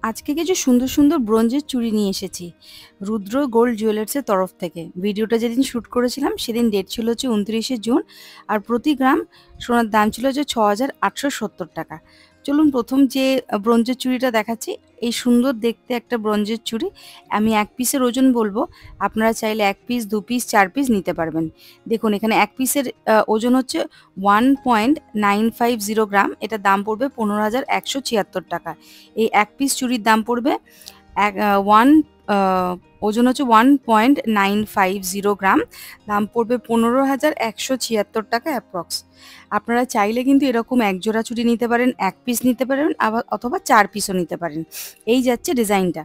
আজকে কিছু সুন্দর সুন্দর ব্রোঞ্জের চুড়ি নিয়ে এসেছি রুদ্র গোল্ড জুয়েলার্সের তরফ থেকে। ভিডিওটা যেদিন শ্যুট করেছিলাম সেদিন ডেট ছিল হচ্ছে 29শে জুন, আর প্রতি গ্রাম সোনার দাম ছিল হচ্ছে 6,870 টাকা। চলুন প্রথম যে ব্রোঞ্জের চুড়িটা দেখাচ্ছি। এই সুন্দর দেখতে একটা ব্রোঞ্জের চুড়ি। আমি এক পিসের ওজন বলবো, আপনারা চাইলে এক পিস, দু পিস, চার পিস নিতে পারবেন। দেখুন এখানে এক পিসের ওজন হচ্ছে 1.950 গ্রাম। এটার দাম পড়বে 15,176 টাকা। এই এক পিস চুড়ির দাম পড়বে এক ওয়ান ওজন হচ্ছে 1.950 গ্রাম, দাম পড়বে 15,176 টাকা অ্যাপ্রক্স। আপনারা চাইলে কিন্তু এরকম এক জোড়া চুড়ি নিতে পারেন, এক পিস নিতে পারেন, আবার অথবা চার পিসও নিতে পারেন। এই যাচ্ছে ডিজাইনটা,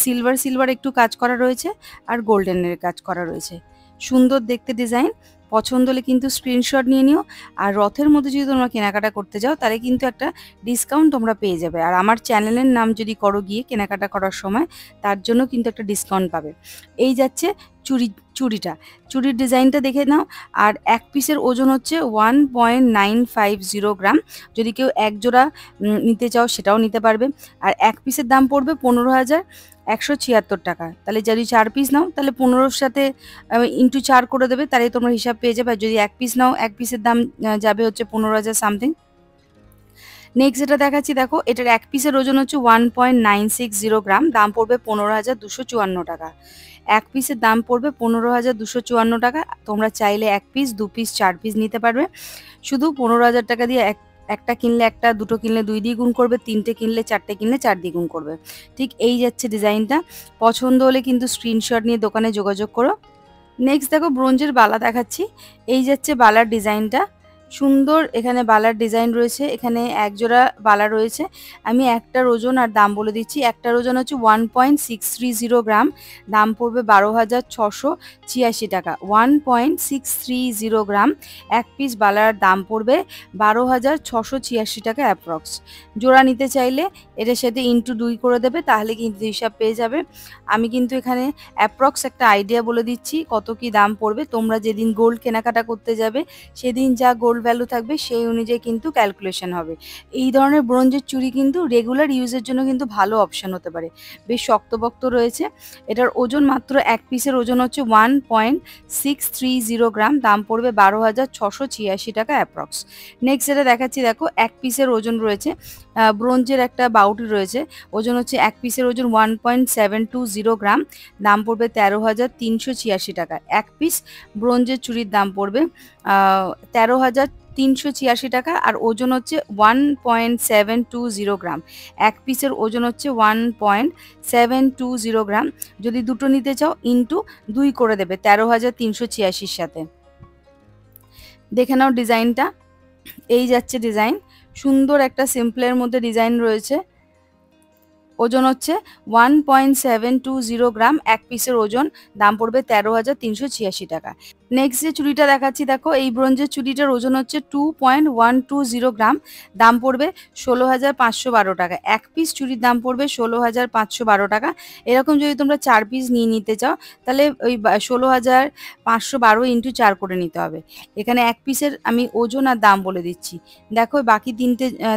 সিলভার সিলভার একটু কাজ করা রয়েছে আর গোল্ডেনের কাজ করা রয়েছে। সুন্দর দেখতে ডিজাইন। পছন্দ হলে কিন্তু স্ক্রিনশট নিয়ে নিও। আর রথের মধ্যে যদি তোমরা কেনাকাটা করতে যাও তাহলে কিন্তু একটা ডিসকাউন্ট তোমরা পেয়ে যাবে। আর আমার চ্যানেলের নাম যদি করো গিয়ে কেনাকাটা করার সময়, তার জন্য কিন্তু একটা ডিসকাউন্ট পাবে। এই যাচ্ছে চুড়িটা, চুড়ির ডিজাইনটা দেখে নাও। আর এক পিসের ওজন হচ্ছে 1.950 গ্রাম। যদি কেউ এক জোড়া নিতে চাও সেটাও নিতে পারবে। আর এক পিসের দাম পড়বে 15,176 টাকা। তাহলে যদি চার পিস নাও তাহলে 15-র সাথে ইন্টু 4 করে দেবে, তাহলে তোমরা হিসাব পেয়ে যাবে। আর যদি এক পিস নাও, এক পিসের দাম যাবে হচ্ছে 15,000 সামথিং। নেক্সট যেটা দেখাচ্ছি দেখো, এটার এক পিসের ওজন হচ্ছে 1.960 গ্রাম, দাম পড়বে 15,254 টাকা। এক পিসের দাম পড়বে 15,254 টাকা। তোমরা চাইলে এক পিস, দু পিস, চার পিস নিতে পারবে। শুধু 15,000 টাকা দিয়ে একটা কিনলে একটা, দুটো কিনলে দুই দিয়ে গুণ করবে, তিনটে কিনলে চারটে কিনলে চার দিয়ে গুণ করবে। ঠিক এই যাচ্ছে ডিজাইনটা। পছন্দ হলে কিন্তু স্ক্রিনশট নিয়ে দোকানে যোগাযোগ করো। নেক্সট দেখো ব্রোঞ্জের বালা দেখাচ্ছি। এই যাচ্ছে বালার ডিজাইনটা। সুন্দর এখানে বালার ডিজাইন রয়েছে। এখানে এক জোড়া বালা রয়েছে। আমি একটার ওজন আর দাম বলে দিচ্ছি। একটার ওজন হচ্ছে 1.630 গ্রাম, দাম পড়বে 12,686 টাকা। 1.630 গ্রাম এক পিস বালার দাম পড়বে 12,686 টাকা অ্যাপ্রক্স। জোড়া নিতে চাইলে এটার সাথে ইন্টু 2 করে দেবে, তাহলে কিন্তু হিসাব পেয়ে যাবে। আমি কিন্তু এখানে অ্যাপ্রক্স একটা আইডিয়া বলে দিচ্ছি কত কি দাম পড়বে। তোমরা যেদিন গোল্ড কেনাকাটা করতে যাবে সেদিন যা গোল্ড ভ্যালু থাকবে সেই অনুযায়ী কিন্তু ক্যালকুলেশন হবে। এই ধরনের ব্রোঞ্জের চুড়ি কিন্তু রেগুলার ইউজের জন্য কিন্তু ভালো অপশন হতে পারে। বেশ শক্তপোক্ত রয়েছে। এটার ওজন মাত্র এক পিসের ওজন হচ্ছে 1.630 গ্রাম, দাম পড়বে 12,686 টাকা অ্যাপ্রক্স। নেক্সট যেটা দেখাচ্ছি দেখো, এক পিসের ওজন রয়েছে, ব্রোঞ্জের একটা বাউটি রয়েছে। ওজন হচ্ছে এক পিসের ওজন 1.720 গ্রাম, দাম পড়বে 13,386 টাকা। এক পিস ব্রোঞ্জের চুড়ির দাম পড়বে 13,386 টাকা। আর ওজন হচ্ছে 1.720 গ্রাম। এক পিসের ওজন হচ্ছে 1.720 গ্রাম। যদি দুটো নিতে চাও ইন্টু 2 করে দেবে 13,386 সাথে। দেখে নাও ডিজাইনটা। এই যাচ্ছে ডিজাইন। সুন্দর একটা সিম্পলের মধ্যে ডিজাইন রয়েছে। ওজন হচ্ছে 1.720 গ্রাম, এক পিসের ওজন, দাম পড়বে 13,386 টাকা। নেক্সট যে চুড়িটা দেখাচ্ছি দেখো, এই ব্রোঞ্জের চুড়িটার ওজন হচ্ছে 2.120 গ্রাম, দাম পড়বে 16,512 টাকা। এক পিস চুড়ির দাম পড়বে 16,512 টাকা। এরকম যদি তোমরা চার পিস নিয়ে নিতে চাও তাহলে ওই 16,512 ইন্টু 4 করে নিতে হবে। এখানে এক পিসের আমি ওজন আর দাম বলে দিচ্ছি। দেখো বাকি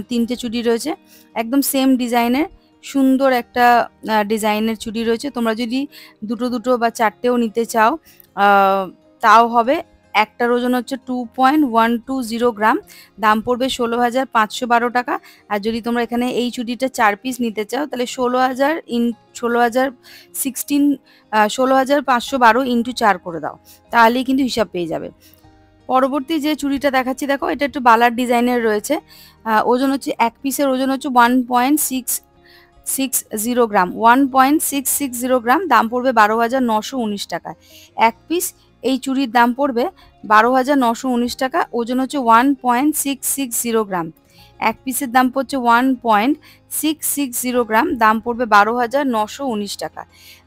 তিনটে চুড়ি রয়েছে একদম সেম ডিজাইনের। সুন্দর একটা ডিজাইনের চুড়ি রয়েছে। তোমরা যদি দুটো দুটো বা চারটেও নিতে চাও তাও হবে। একটার ওজন হচ্ছে 2.120 গ্রাম, দাম পড়বে 16,512 টাকা। আর যদি তোমরা এখানে এই চুড়িটা চার পিস নিতে চাও তাহলে 16,512 ইন্টু 4 করে দাও, তাহলেই কিন্তু হিসাব পেয়ে যাবে। পরবর্তী যে চুড়িটা দেখাচ্ছি দেখো, এটা একটু বালার ডিজাইনের রয়েছে। ওজন হচ্ছে এক পিসের ওজন হচ্ছে 1.660 গ্রাম, 1.660 গ্রাম, দাম পড়বে 12,919 টাকা। এক পিস এই চুড়ির দাম পড়বে 12,919 টাকা। ওজন হচ্ছে 1.660 গ্রাম। এক পিসের দাম পড়ছে 1.660 গ্রাম, দাম পড়বে 12,919 টাকা।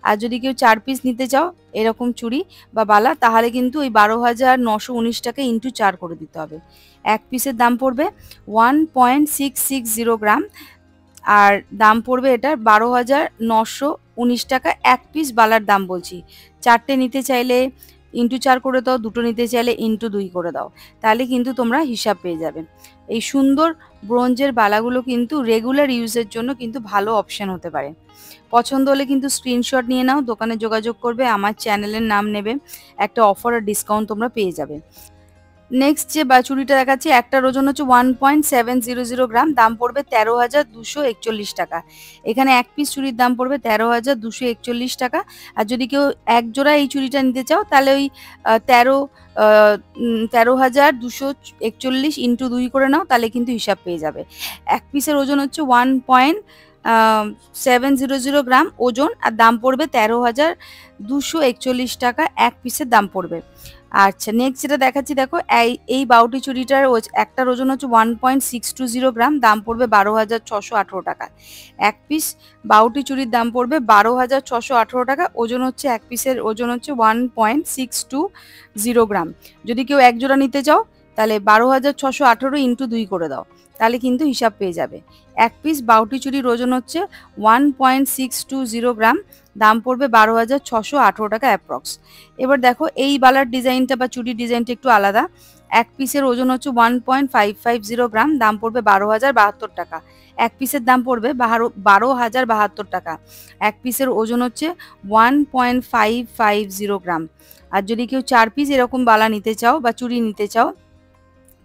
আর যদি কেউ চার পিস নিতে চাও এরকম চুড়ি বা বালা, তাহলে কিন্তু ওই 12,919 টাকা ইন্টু 4 করে দিতে হবে। এক পিসের দাম পড়বে 1.660 গ্রাম, আর দাম পড়বে এটার 12,919 টাকা। এক পিস বালার দাম বলছি। চারটে নিতে চাইলে ইন্টু 4 করে দাও, দুটো নিতে চাইলে ইন্টু 2 করে দাও, তাহলে কিন্তু তোমরা হিসাব পেয়ে যাবে। এই সুন্দর ব্রোঞ্জের বালাগুলো কিন্তু রেগুলার ইউজের জন্য কিন্তু ভালো অপশন হতে পারে। পছন্দ হলে কিন্তু স্ক্রিনশট নিয়ে নাও, দোকানে যোগাযোগ করবে, আমার চ্যানেলের নাম নেবে, একটা অফার আর ডিসকাউন্ট তোমরা পেয়ে যাবে। নেক্সট যে চুড়িটা দেখাচ্ছি, একটার ওজন হচ্ছে 1.700 গ্রাম, দাম পড়বে 13,241 টাকা। এখানে এক পিস চুড়ির দাম পড়বে 13,241 টাকা। আর যদি কেউ এক জোড়া এই চুড়িটা নিতে চাও তাহলে ওই 13,241 ইন্টু 2 করে নাও, তাহলে কিন্তু হিসাব পেয়ে যাবে। এক পিসের ওজন হচ্ছে 1.700 গ্রাম ওজন, আর দাম পড়বে 13,241 টাকা, এক পিসের দাম পড়বে। আচ্ছা, নেক্সট যেটা দেখাচ্ছি দেখো, এই বাউটি চুড়িটার একটার ওজন হচ্ছে 1.620 গ্রাম, দাম পড়বে 12,618 টাকা। এক পিস বাউটি চুড়ির দাম পড়বে 12,618 টাকা, ওজন হচ্ছে এক পিসের ওজন হচ্ছে 1.620 গ্রাম। যদি কেউ এক জোড়া নিতে চাও তাহলে 12,618 ইন্টু 2 করে দাও, তাহলে কিন্তু হিসাব পেয়ে যাবে। এক পিস বাউটি চুড়ির ওজন হচ্ছে 1.620 গ্রাম, দাম পড়বে 12,618 টাকা অ্যাপ্রক্স। এবার দেখো এই বালার ডিজাইনটা বা চুড়ির ডিজাইনটা একটু আলাদা। এক পিসের ওজন হচ্ছে 1.550 গ্রাম, দাম পড়বে 12,072 টাকা। এক পিসের দাম পড়বে 12,072 টাকা। এক পিসের ওজন হচ্ছে 1.550 গ্রাম। আর যদি কেউ 4 পিস এরকম বালা নিতে চাও বা চুড়ি নিতে চাও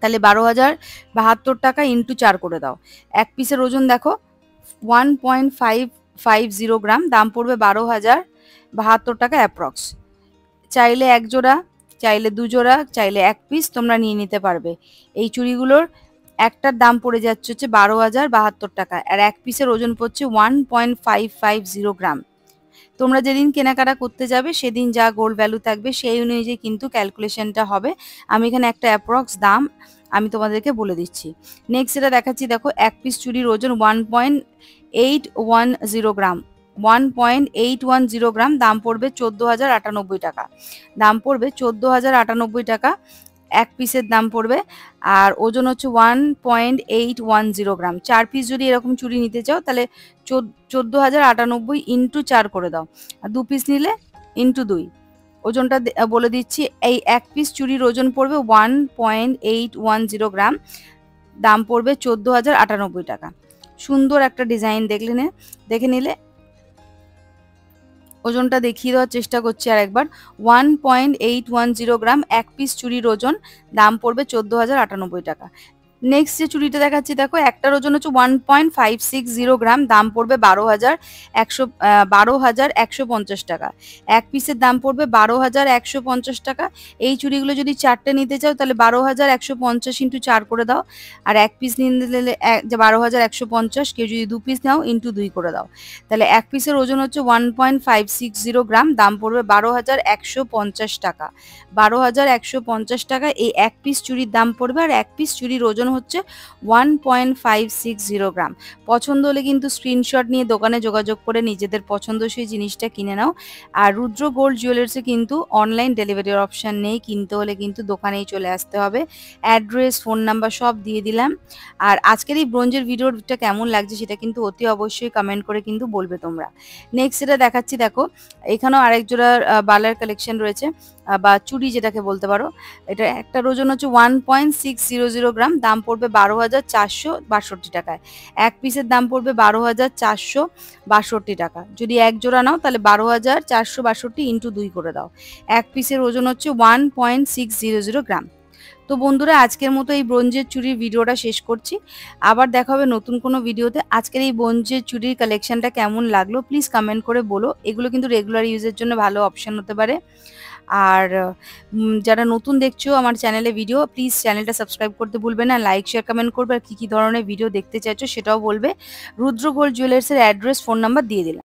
তাহলে 12,072 টাকা ইন্টু 4 করে দাও। এক পিসের ওজন দেখো 1.550 গ্রাম, দাম পড়বে 12,072 টাকা অ্যাপ্রক্স। চাইলে এক জোড়া, চাইলে দু জোড়া, চাইলে এক পিস তোমরা নিয়ে নিতে পারবে। এই চুড়িগুলোর একটার দাম পড়ে যাচ্ছে হচ্ছে 12,072 টাকা, আর এক পিসের ওজন পড়ছে 1.550 গ্রাম। তোমরা যেদিন কেনাকাটা করতে যাবে সেদিন যা গোল্ড ভ্যালু থাকবে সেই অনুযায়ী কিন্তু ক্যালকুলেশনটা হবে। আমি এখানে একটা অ্যাপ্রক্স দাম আমি তোমাদেরকে বলে দিচ্ছি। নেক্সট যেটা দেখাচ্ছি দেখো, এক পিস চুড়ির ওজন 1.810 গ্রাম, 1.810 গ্রাম, দাম পড়বে 14,098 টাকা। দাম পড়বে 14,098 টাকা, এক পিসের দাম পড়বে। আর ওজন হচ্ছে 1.810 গ্রাম। 4 পিস যদি এরকম চুড়ি নিতে চাও তাহলে 14,098 ইন্টু 4 করে দাও, আর 2 পিস নিলে ইন্টু 2। ওজনটা বলে দিচ্ছি, এই এক পিস চুড়ির ওজন পড়বে 1.810 গ্রাম, দাম পড়বে 14,098 টাকা। সুন্দর একটা ডিজাইন দেখে নিলে। ওজনটা দেখিয়ে দেওয়ার চেষ্টা করছি আর একবার, 1.810 গ্রাম, এক পিস চুড়ির ওজন, দাম পড়বে 14,098 টাকা। নেক্সট যে চুড়িটা দেখাচ্ছি দেখো, একটার ওজন হচ্ছে 1.560 গ্রাম, দাম পড়বে 12,150 টাকা। এক পিসের দাম পড়বে 12,150 টাকা। এই চুড়িগুলো যদি 4টে নিতে চাও তাহলে 12,150 ইন্টু 4 করে দাও, আর এক পিস নিলে 12,150, কেউ যদি 2 পিস নাও ইন্টু 2 করে দাও, তাহলে এক পিসের ওজন হচ্ছে 1.560 গ্রাম, দাম পড়বে 12,150 টাকা। 12,150 টাকা এই এক পিস চুড়ির দাম পড়বে, আর এক পিস চুড়ির ওজন হচ্ছে 1.560 গ্রাম। পছন্দ হলে কিন্তু স্ক্রিনশট নিয়ে দোকানে যোগাযোগ করে নিজেদের পছন্দসই জিনিসটা কিনে নাও। আর রুদ্র গোল্ড জুয়েলার্সে কিন্তু অনলাইন ডেলিভারির অপশান নেই, কিনতে হলে কিন্তু দোকানেই চলে আসতে হবে। অ্যাড্রেস, ফোন নাম্বার সব দিয়ে দিলাম। আর আজকের এই ব্রোঞ্জের ভিডিওটা কেমন লাগছে সেটা কিন্তু অতি অবশ্যই কমেন্ট করে কিন্তু বলবে তোমরা। নেক্সট যেটা দেখাচ্ছি দেখো, এখানেও আরেক জোড়া বালার কালেকশন রয়েছে বা চুড়ি যেটাকে বলতে পারো। এটা একটার ওজন হচ্ছে 1.600 গ্রাম, দাম পড়বে 12,462 টাকায়। এক পিসের দাম পড়বে 12,462 টাকা। যদি এক জোড়া নাও তাহলে 12,462 ইন্টু 2 করে দাও। এক পিসের ওজন হচ্ছে 1.600 গ্রাম। তো বন্ধুরা, আজকের মতো এই ব্রোঞ্জের চুড়ির ভিডিওটা শেষ করছি। আবার দেখা হবে নতুন কোনো ভিডিওতে। আজকের এই ব্রোঞ্জের চুড়ির কালেকশনটা কেমন লাগলো প্লিজ কমেন্ট করে বলো। এগুলো কিন্তু রেগুলার ইউজের জন্য ভালো অপশন হতে পারে। আর যারা নতুন দেখছো আমার চ্যানেলে ভিডিও, প্লিজ চ্যানেলটা সাবস্ক্রাইব করতে ভুলবে না, লাইক শেয়ার কমেন্ট করবে, আর কী কী ধরনের ভিডিও দেখতে চাইছো সেটাও বলবে। রুদ্র গোল্ড জুয়েলার্সের অ্যাড্রেস, ফোন নাম্বার দিয়ে দিলাম।